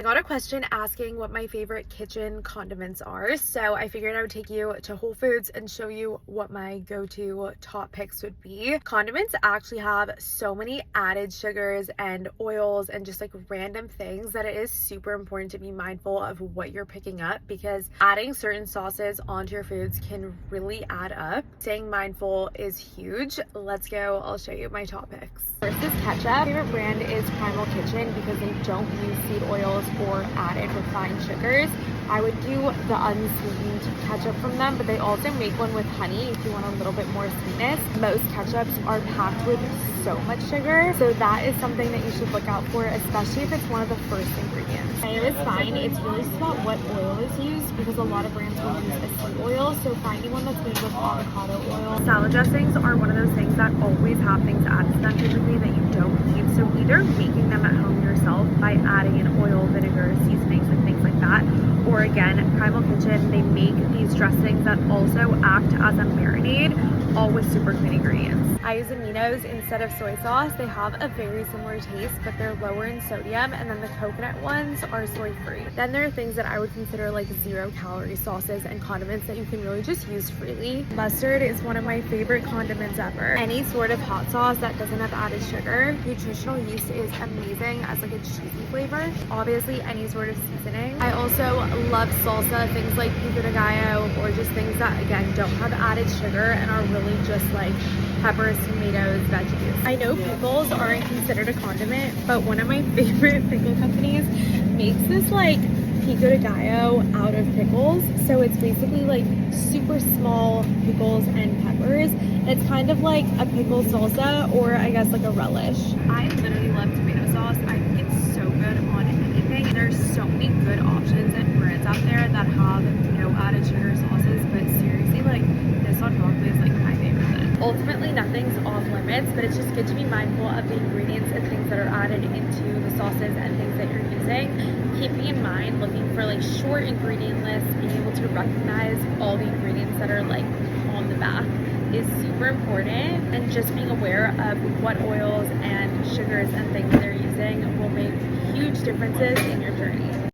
I got a question asking what my favorite kitchen condiments are, so I figured I would take you to Whole Foods and show you what my go-to top picks would be. Condiments actually have so many added sugars and oils and just like random things that it is super important to be mindful of what you're picking up, because adding certain sauces onto your foods can really add up. Staying mindful is huge. Let's go, I'll show you my top picks. First is ketchup. My favorite brand is Primal Kitchen because they don't use seed oils or added refined sugars. I would do the unsweetened ketchup from them, but they also make one with honey if you want a little bit more sweetness. Most ketchups are packed with so much sugar, so that is something that you should look out for, especially if it's one of the first ingredients. Mayo is fine. It's really just about what oil is used, because a lot of brands will use a seed oil, so finding one that's made with avocado oil. Salad dressings are one of those things that always have things added to them typically that you don't need, so either making them at home yourself by adding in oil, vinegar, seasonings, and things like that, or again, Primal Kitchen, they make these dressings that also act as a marinade, all with super clean ingredients. I use aminos instead of soy sauce. They have a very similar taste, but they're lower in sodium, and then the coconut ones are soy-free. Then there are things that I would consider like 0-calorie sauces and condiments that you can really just use freely. Mustard is one of my favorite condiments ever. Any sort of hot sauce that doesn't have added sugar. Nutritional yeast is amazing as like a cheesy flavor. Obviously, any sort of seasoning. I also love salsa, things like pico de gallo, or just things that again don't have added sugar and are really just like peppers, tomatoes, veggies. I know pickles aren't considered a condiment, but one of my favorite pickle companies makes this like pico de gallo out of pickles. So it's basically like super small pickles and peppers. It's kind of like a pickle salsa, or I guess like a relish. I literally love tomato sauce. I think it's so good on anything. There's so many good options and brands out there that have no added sugar sauces, but seriously, like this on broccoli is like my favorite thing. Ultimately, nothing's off limits, but it's just good to be mindful of the ingredients and things that are added into the sauces and things that you're using. Keeping in mind, looking for like short ingredient lists, being able to recognize all the ingredients that are like on the back is super important, and just being aware of what oils and sugars and things they're using will make huge differences in your journey.